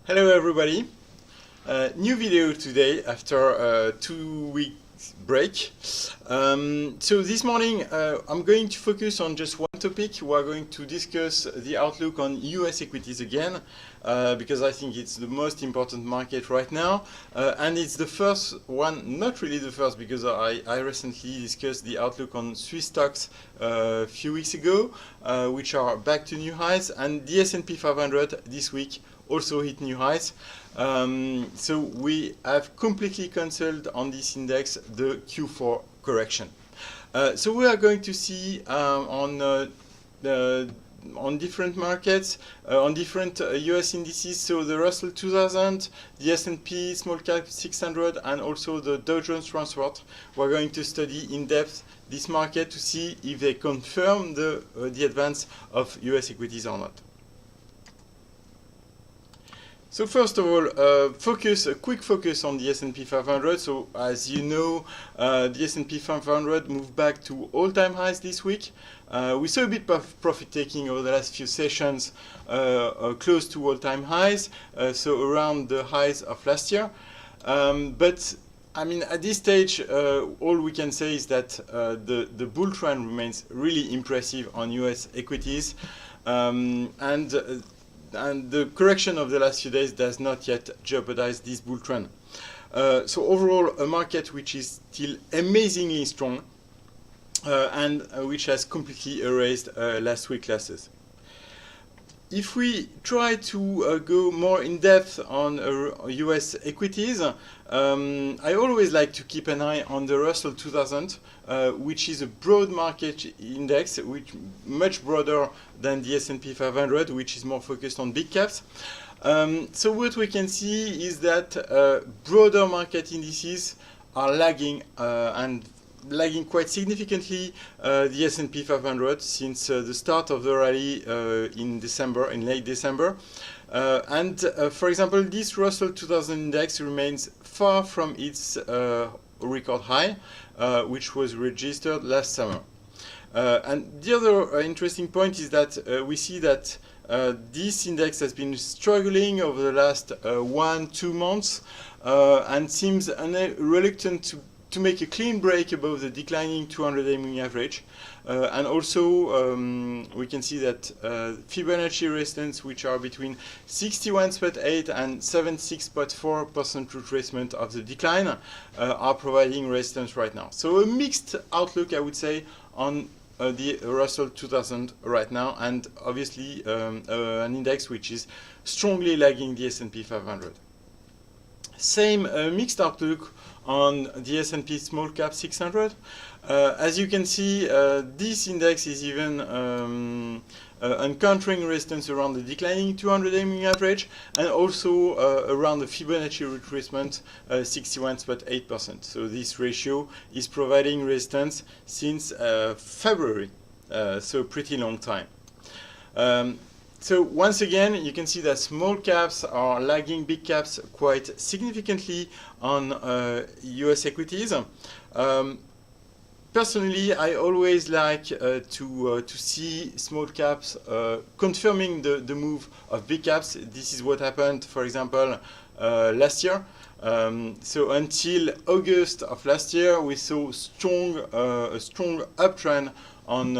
Hello everybody. New video today after a 2 week break. So this morning I'm going to focus on just one topic. We are going to discuss the outlook on US equities again because I think it's the most important market right now, and it's the first one, not really the first, because I recently discussed the outlook on Swiss stocks a few weeks ago, which are back to new highs, and the S&P 500 this week also hit new highs. So we have completely cancelled on this index the Q4 correction. So we are going to see on different markets, on different US indices, so the Russell 2000, the S&P Small Cap 600, and also the Dow Jones Transport. We're going to study in depth this market to see if they confirm the advance of US equities or not. So first of all, a quick focus on the S&P 500. So as you know, the S&P 500 moved back to all-time highs this week. We saw a bit of profit taking over the last few sessions, close to all-time highs, so around the highs of last year. But I mean, at this stage, all we can say is that the bull trend remains really impressive on US equities, and the correction of the last few days does not yet jeopardize this bull trend. So overall, a market which is still amazingly strong and which has completely erased last week's losses. If we try to go more in depth on US equities, I always like to keep an eye on the Russell 2000, which is a broad market index, which much broader than the S&P 500, which is more focused on big caps. So what we can see is that broader market indices are lagging and lagging quite significantly the S&P 500 since the start of the rally in late December. For example, this Russell 2000 index remains far from its record high, which was registered last summer. And the other interesting point is that we see that this index has been struggling over the last 1-2 months and seems reluctant to make a clean break above the declining 200-day moving average. And also we can see that Fibonacci resistance, which are between 61.8 and 76.4% retracement of the decline, are providing resistance right now. So a mixed outlook, I would say, on the Russell 2000 right now, and obviously an index which is strongly lagging the S&P 500. Same mixed outlook on the S&P Small Cap 600. As you can see, this index is even encountering resistance around the declining 200-day moving average, and also around the Fibonacci retracement 61.8%. So this ratio is providing resistance since February, so pretty long time. So once again, you can see that small caps are lagging big caps quite significantly on US equities. Personally, I always like to see small caps confirming the move of big caps. This is what happened, for example, last year. So until August of last year, we saw a strong uptrend on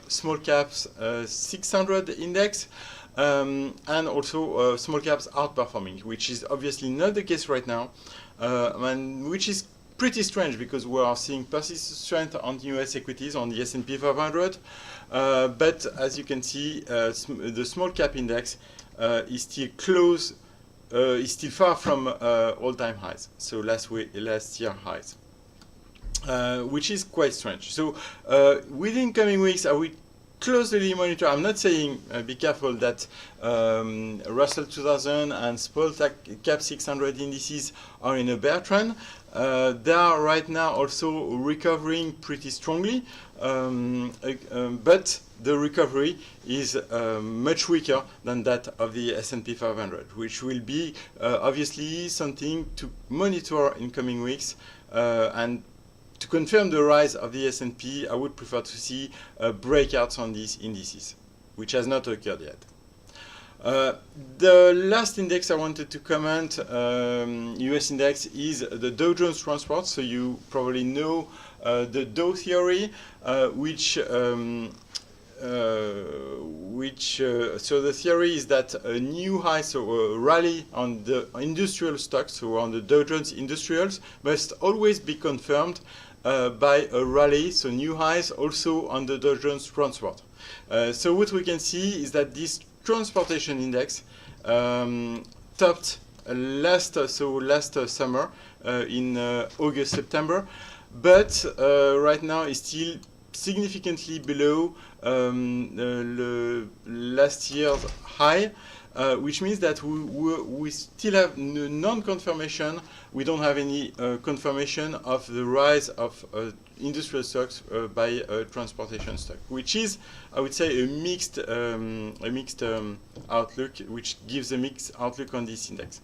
small caps 600 index, and also small caps outperforming, which is obviously not the case right now, and which is pretty strange because we are seeing persistent strength on US equities on the S&P 500, but as you can see, the small cap index is still far from all-time highs, so last year highs. Which is quite strange. So within coming weeks, I will closely monitor. I'm not saying be careful that Russell 2000 and Small Cap 600 indices are in a bear trend. They are right now also recovering pretty strongly, but the recovery is much weaker than that of the S&P 500, which will be obviously something to monitor in coming weeks. And to confirm the rise of the S&P, I would prefer to see breakouts on these indices, which has not occurred yet. The last index I wanted to comment, US index, is the Dow Jones Transport. So you probably know the Dow theory, so the theory is that a new high, so a rally on the industrial stocks, so on the Dow Jones Industrials, must always be confirmed by a rally, so new highs also on the Dow Jones Transport. So what we can see is that this transportation index topped last summer in August, September, but right now is still significantly below last year's high, which means that we still have non-confirmation. We don't have any confirmation of the rise of industrial stocks by transportation stock, which is, I would say, a mixed outlook, which gives a mixed outlook on this index.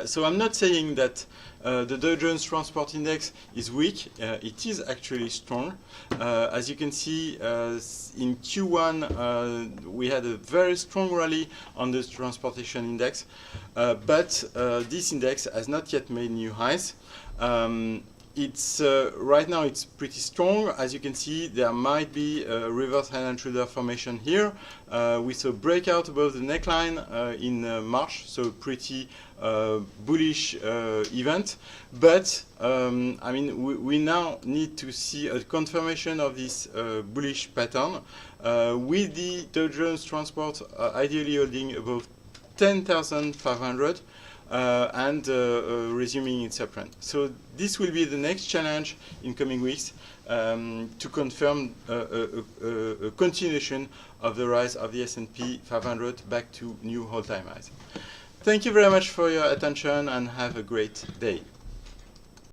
So I'm not saying that the Dow Jones Transport Index is weak. It is actually strong. As you can see, in Q1, we had a very strong rally on the transportation index, but this index has not yet made new highs. It's right now it's pretty strong. As you can see, there might be a reverse head and shoulder formation here. We saw breakout above the neckline in March, so pretty bullish event. But I mean, we now need to see a confirmation of this bullish pattern with the Dow Jones Transport ideally holding above 10,500. And resuming its uptrend. So this will be the next challenge in coming weeks to confirm a continuation of the rise of the S&P 500 back to new all-time highs. Thank you very much for your attention and have a great day.